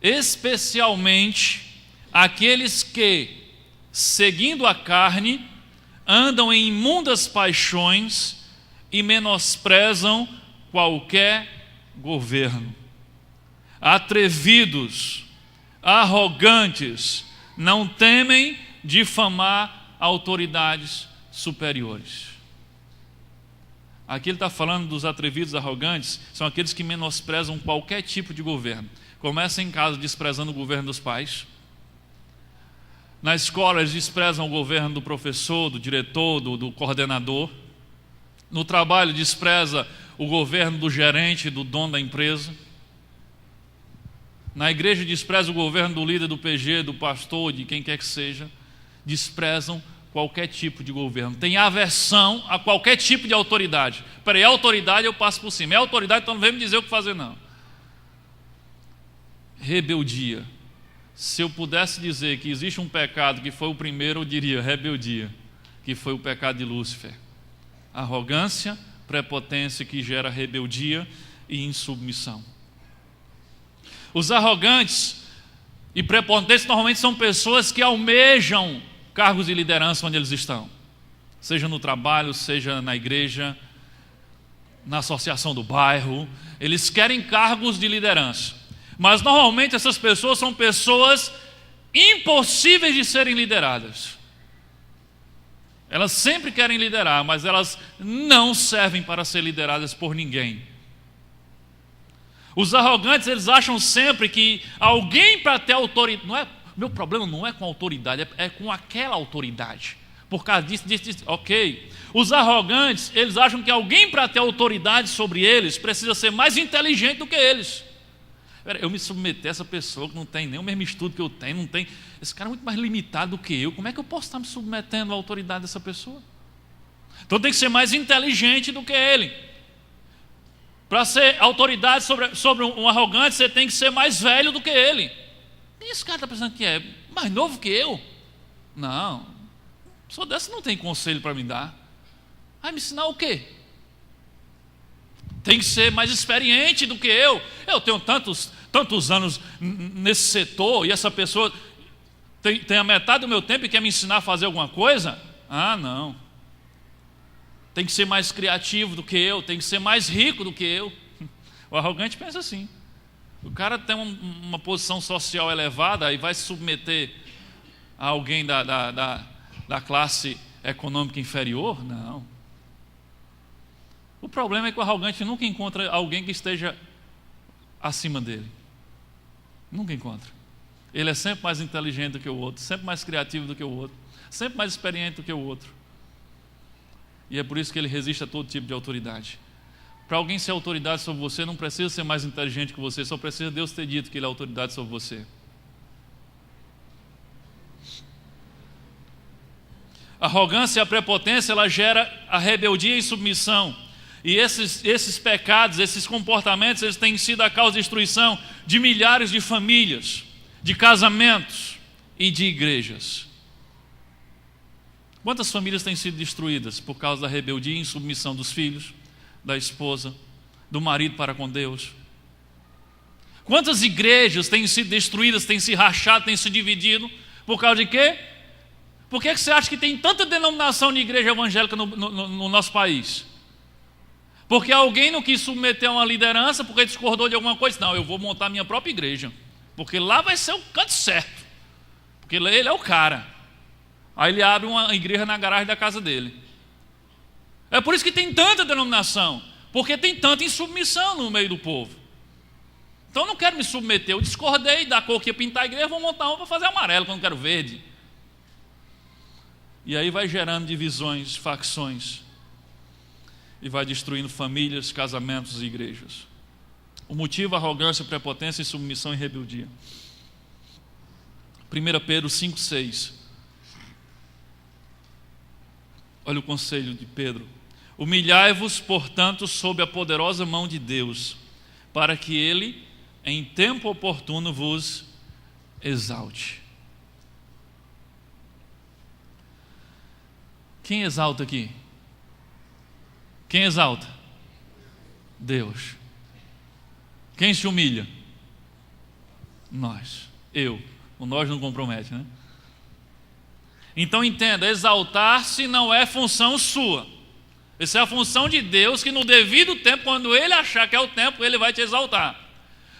Especialmente aqueles que, seguindo a carne, andam em imundas paixões e menosprezam qualquer governo. Atrevidos, arrogantes, não temem difamar autoridades superiores. Aqui ele está falando dos atrevidos, arrogantes, são aqueles que menosprezam qualquer tipo de governo. Começa em casa desprezando o governo dos pais. Na escola eles desprezam o governo do professor, do diretor, do coordenador. No trabalho despreza o governo do gerente, do dono da empresa. Na igreja despreza o governo do líder do PG, do pastor, de quem quer que seja. Desprezam qualquer tipo de governo. Tem aversão a qualquer tipo de autoridade. Peraí, é autoridade, eu passo por cima. É autoridade, então não vem me dizer o que fazer, não. Rebeldia. Se eu pudesse dizer que existe um pecado que foi o primeiro, eu diria rebeldia, que foi o pecado de Lúcifer. Arrogância, prepotência que gera rebeldia e insubmissão. Os arrogantes e prepotentes normalmente são pessoas que almejam cargos de liderança onde eles estão, seja no trabalho, seja na igreja, na associação do bairro. Eles querem cargos de liderança, mas normalmente essas pessoas são pessoas impossíveis de serem lideradas. Elas sempre querem liderar, mas elas não servem para ser lideradas por ninguém. Os arrogantes, eles acham sempre que alguém para ter autoridade, meu problema não é com a autoridade, é com aquela autoridade. Por causa disso, ok. Os arrogantes, eles acham que alguém para ter autoridade sobre eles precisa ser mais inteligente do que eles. Eu me submeter a essa pessoa que não tem nem o mesmo estudo que eu tenho, não tem. Esse cara é muito mais limitado do que eu. Como é que eu posso estar me submetendo à autoridade dessa pessoa? Então tem que ser mais inteligente do que ele. Para ser autoridade sobre um arrogante, você tem que ser mais velho do que ele. E esse cara está pensando que é mais novo que eu? Não. Pessoa dessa não tem conselho para me dar. Vai me ensinar o quê? Tem que ser mais experiente do que eu. Eu tenho tantos anos nesse setor e essa pessoa tem a metade do meu tempo e quer me ensinar a fazer alguma coisa? Ah, não. Tem que ser mais criativo do que eu, tem que ser mais rico do que eu. O arrogante pensa assim. O cara tem uma posição social elevada e vai se submeter a alguém da classe econômica inferior? Não. O O problema é que o arrogante nunca encontra alguém que esteja acima dele. Nunca encontra. Ele é sempre mais inteligente do que o outro, sempre mais criativo do que o outro, sempre mais experiente do que o outro. E é por isso que ele resiste a todo tipo de autoridade. Para alguém ser autoridade sobre você, não precisa ser mais inteligente que você, só precisa Deus ter dito que ele é autoridade sobre você. A arrogância e a prepotência, ela gera a rebeldia e submissão. E esses pecados, esses comportamentos, eles têm sido a causa de destruição de milhares de famílias, de casamentos e de igrejas. Quantas famílias têm sido destruídas por causa da rebeldia e insubmissão dos filhos, da esposa, do marido para com Deus? Quantas igrejas têm sido destruídas, têm se rachado, têm se dividido, por causa de quê? Por que você acha que tem tanta denominação de igreja evangélica no nosso país? Porque alguém não quis submeter a uma liderança, porque discordou de alguma coisa. Não, eu vou montar minha própria igreja, porque lá vai ser o canto certo, porque ele é o cara. Aí ele abre uma igreja na garagem da casa dele. É por isso que tem tanta denominação, porque tem tanta insubmissão no meio do povo. Então eu não quero me submeter, eu discordei da cor que ia pintar a igreja, vou montar uma para fazer amarelo, que eu não quero verde. E aí vai gerando divisões, facções, e vai destruindo famílias, casamentos e igrejas. O motivo: arrogância, prepotência, submissão e rebeldia. 1 Pedro 5,6. Olha o conselho de Pedro: humilhai-vos, portanto, sob a poderosa mão de Deus, para que Ele, em tempo oportuno, vos exalte. Quem exalta aqui? Quem exalta? Deus. Quem se humilha? Nós. Eu. O nós não compromete, né? Então entenda, exaltar-se não é função sua. Essa é a função de Deus, que no devido tempo, quando Ele achar que é o tempo, Ele vai te exaltar.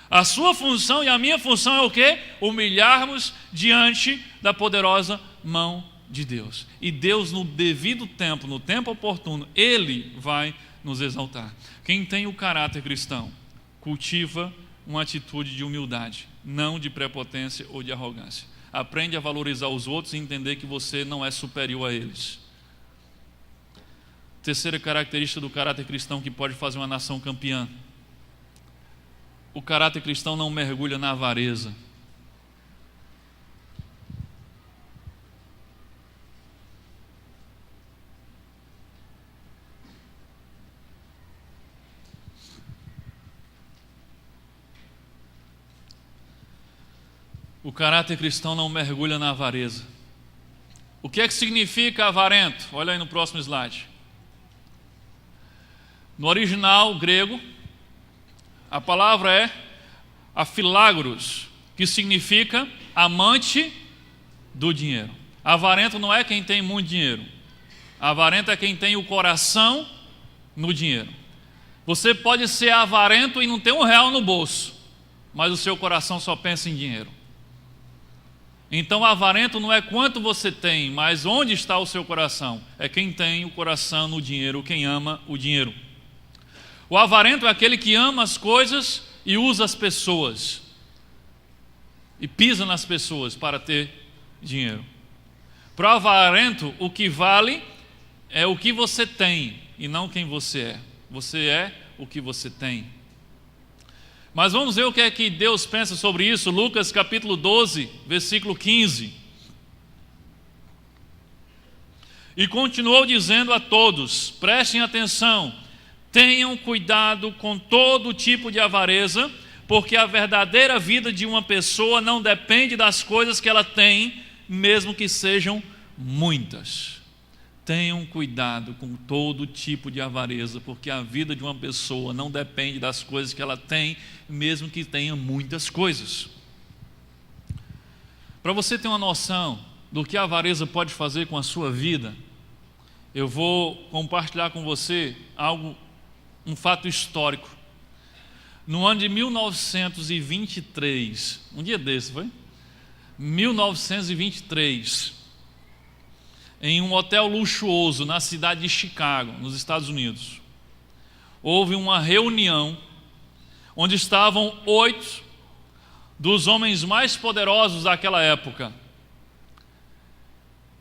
A sua função e a minha função é o quê? Humilharmos diante da poderosa mão de Deus. E Deus, no devido tempo, no tempo oportuno, Ele vai nos exaltar. Quem tem o caráter cristão cultiva uma atitude de humildade, não de prepotência ou de arrogância. Aprende a valorizar os outros e entender que você não é superior a eles. Terceira característica do caráter cristão que pode fazer uma nação campeã: o caráter cristão não mergulha na avareza. O caráter cristão não mergulha na avareza. O que é que significa avarento? Olha aí no próximo slide. No original grego, a palavra é afilagros, que significa amante do dinheiro. Avarento não é quem tem muito dinheiro. Avarento é quem tem o coração no dinheiro. Você pode ser avarento e não ter R$1 no bolso, mas o seu coração só pensa em dinheiro. Então, avarento não é quanto você tem, mas onde está o seu coração. É quem tem o coração no dinheiro, quem ama o dinheiro. O avarento é aquele que ama as coisas e usa as pessoas, e pisa nas pessoas para ter dinheiro. Para o avarento, o que vale é o que você tem e não quem você é. Você é o que você tem. Mas vamos ver o que é que Deus pensa sobre isso. Lucas capítulo 12, versículo 15. E continuou dizendo a todos: prestem atenção, tenham cuidado com todo tipo de avareza, porque a verdadeira vida de uma pessoa não depende das coisas que ela tem, mesmo que sejam muitas. Tenham cuidado com todo tipo de avareza, porque a vida de uma pessoa não depende das coisas que ela tem, mesmo que tenha muitas coisas. Para você ter uma noção do que a avareza pode fazer com a sua vida, eu vou compartilhar com você um fato histórico. No ano de 1923, um dia desse, foi? 1923, em um hotel luxuoso na cidade de Chicago, nos Estados Unidos, houve uma reunião onde estavam 8 dos homens mais poderosos daquela época.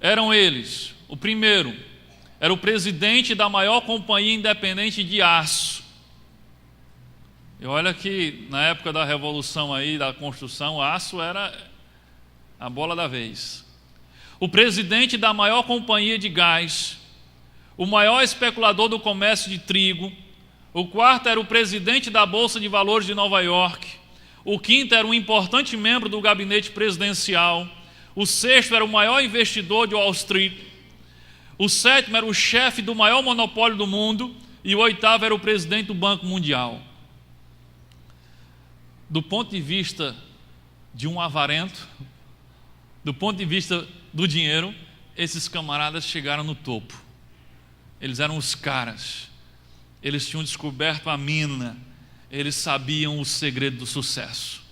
Eram eles: o primeiro era o presidente da maior companhia independente de aço. E olha que na época da revolução aí, da construção, o aço era a bola da vez. O presidente da maior companhia de gás, o maior especulador do comércio de trigo. O quarto era o presidente da Bolsa de Valores de Nova York. O quinto era um importante membro do gabinete presidencial. O sexto era o maior investidor de Wall Street. O sétimo era o chefe do maior monopólio do mundo. E o oitavo era o presidente do Banco Mundial. Do ponto de vista de um avarento, do ponto de vista do dinheiro, esses camaradas chegaram no topo. Eles eram os caras. Eles tinham descoberto a mina. Eles sabiam o segredo do sucesso.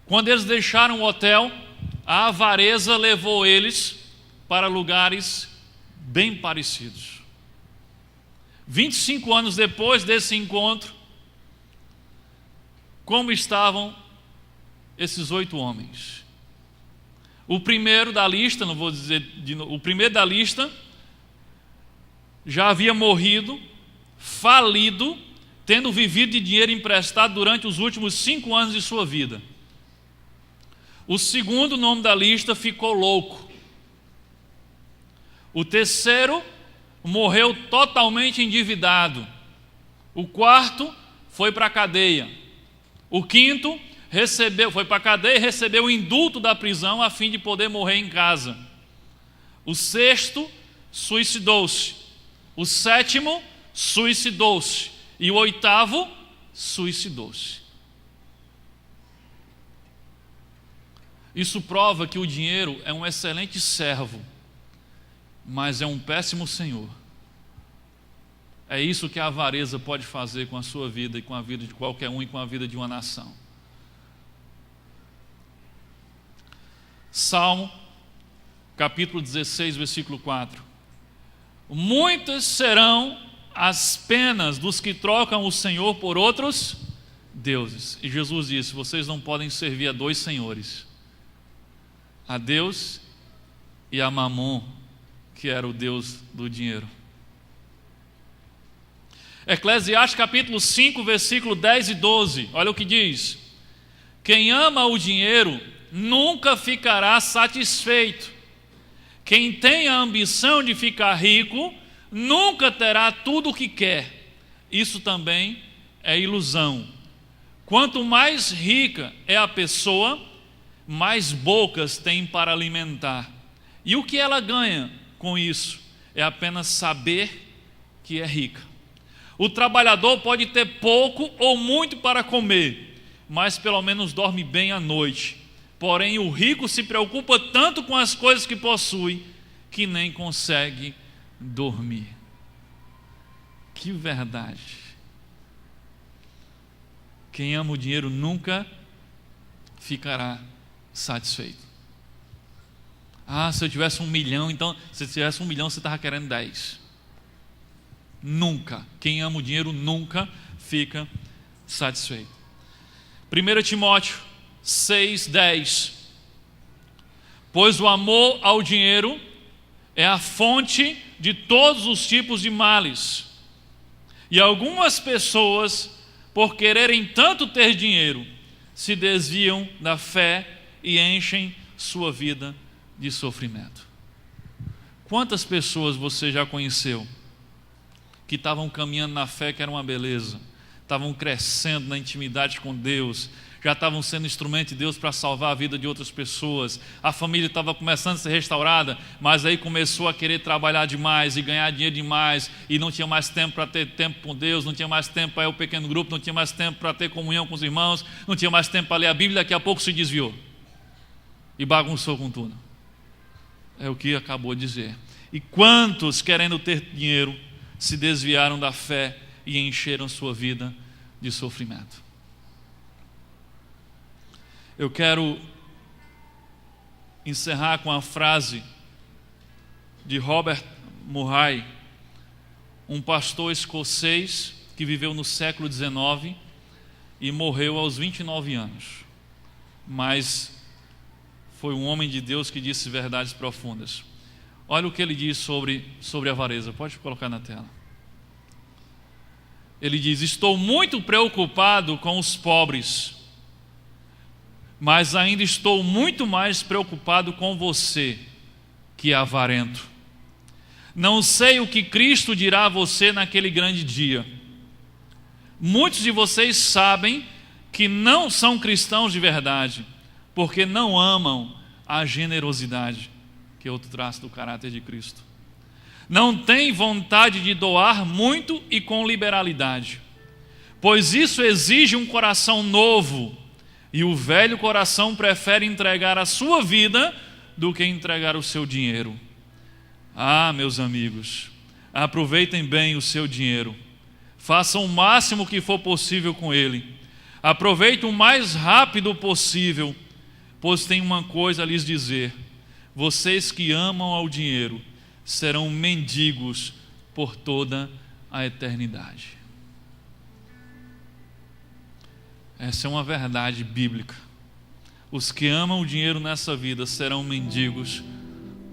Quando eles deixaram o hotel, a avareza levou eles para lugares bem parecidos. 25 anos depois desse encontro, como estavam esses 8 homens? O primeiro da lista, não vou dizer de novo, o primeiro da lista já havia morrido, falido, tendo vivido de dinheiro emprestado durante os últimos 5 anos de sua vida. O segundo nome da lista ficou louco. O terceiro morreu totalmente endividado. O quarto foi para a cadeia. O quinto foi para a cadeia e recebeu o indulto da prisão a fim de poder morrer em casa. O sexto suicidou-se. O sétimo suicidou-se. E o oitavo suicidou-se. Isso prova que o dinheiro é um excelente servo, mas é um péssimo senhor. É isso que a avareza pode fazer com a sua vida e com a vida de qualquer um e com a vida de uma nação. Salmo, capítulo 16, versículo 4. Muitas serão as penas dos que trocam o Senhor por outros deuses. E Jesus disse: vocês não podem servir a 2 senhores, a Deus e a Mamon, que era o Deus do dinheiro. Eclesiastes capítulo 5, versículo 10 e 12, olha o que diz: quem ama o dinheiro nunca ficará satisfeito. Quem tem a ambição de ficar rico nunca terá tudo o que quer. Isso também é ilusão. Quanto mais rica é a pessoa, mais bocas tem para alimentar. E o que ela ganha com isso? É apenas saber que é rica. O trabalhador pode ter pouco ou muito para comer, mas pelo menos dorme bem à noite. Porém, o rico se preocupa tanto com as coisas que possui, que nem consegue dormir. Que verdade! Quem ama o dinheiro nunca ficará satisfeito. Ah, se eu tivesse 1 milhão, então, se tivesse 1 milhão, você estava querendo 10. Nunca. Quem ama o dinheiro nunca fica satisfeito. 1 Timóteo 6:10. Pois o amor ao dinheiro é a fonte de todos os tipos de males. E algumas pessoas, por quererem tanto ter dinheiro, se desviam da fé e enchem sua vida de sofrimento. Quantas pessoas você já conheceu que estavam caminhando na fé, que era uma beleza, estavam crescendo na intimidade com Deus, já estavam sendo instrumento de Deus para salvar a vida de outras pessoas, a família estava começando a ser restaurada, mas aí começou a querer trabalhar demais e ganhar dinheiro demais, e não tinha mais tempo para ter tempo com Deus, não tinha mais tempo para ir ao pequeno grupo, não tinha mais tempo para ter comunhão com os irmãos, não tinha mais tempo para ler a Bíblia, daqui a pouco se desviou e bagunçou com tudo. É o que acabou de dizer. E quantos, querendo ter dinheiro, se desviaram da fé e encheram sua vida de sofrimento. Eu quero encerrar com a frase de Robert Murray, um pastor escocês que viveu no século XIX e morreu aos 29 anos. Mas foi um homem de Deus que disse verdades profundas. Olha o que ele diz sobre a avareza. Pode colocar na tela. Ele diz: estou muito preocupado com os pobres, mas ainda estou muito mais preocupado com você, que é avarento. Não sei o que Cristo dirá a você naquele grande dia. Muitos de vocês sabem que não são cristãos de verdade, porque não amam a generosidade, que é outro traço do caráter de Cristo. Não têm vontade de doar muito e com liberalidade, pois isso exige um coração novo, e o velho coração prefere entregar a sua vida do que entregar o seu dinheiro. Ah, meus amigos, aproveitem bem o seu dinheiro. Façam o máximo que for possível com ele. Aproveitem o mais rápido possível, pois tem uma coisa a lhes dizer: vocês que amam ao dinheiro serão mendigos por toda a eternidade. Essa é uma verdade bíblica. Os que amam o dinheiro nessa vida serão mendigos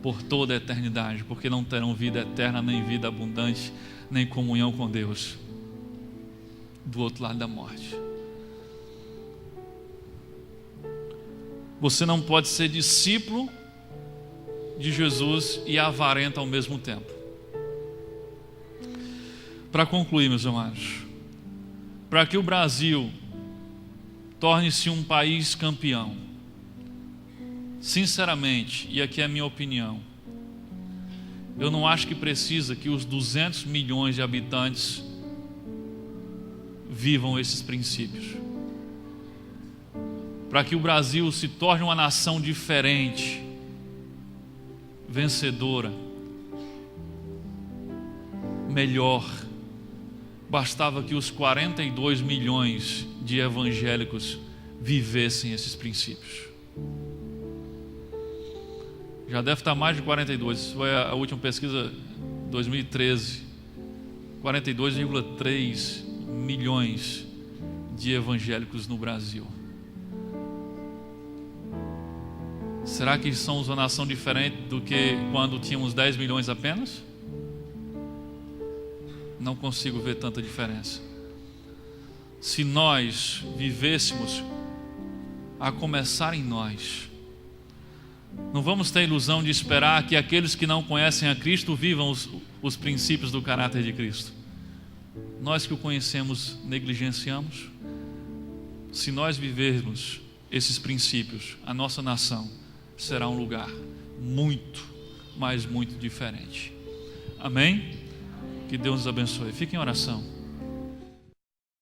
por toda a eternidade, porque não terão vida eterna, nem vida abundante, nem comunhão com Deus do outro lado da morte. Você não pode ser discípulo de Jesus e avarento ao mesmo tempo. Para concluir, meus amados, para que o Brasil torne-se um país campeão, sinceramente, e aqui é a minha opinião, eu não acho que precisa que os 200 milhões de habitantes vivam esses princípios. Para que o Brasil se torne uma nação diferente, vencedora, melhor, bastava que os 42 milhões de evangélicos vivessem esses princípios. Já deve estar mais de 42, isso foi a última pesquisa, 2013, 42,3 milhões de evangélicos no Brasil. Será que somos uma nação diferente do que quando tínhamos 10 milhões apenas? Não consigo ver tanta diferença. Se nós vivêssemos, a começar em nós, não vamos ter a ilusão de esperar que aqueles que não conhecem a Cristo vivam os princípios do caráter de Cristo. Nós que o conhecemos negligenciamos. Se nós vivermos esses princípios, a nossa nação será um lugar muito, mas muito diferente. Amém? Que Deus nos abençoe. Fique em oração.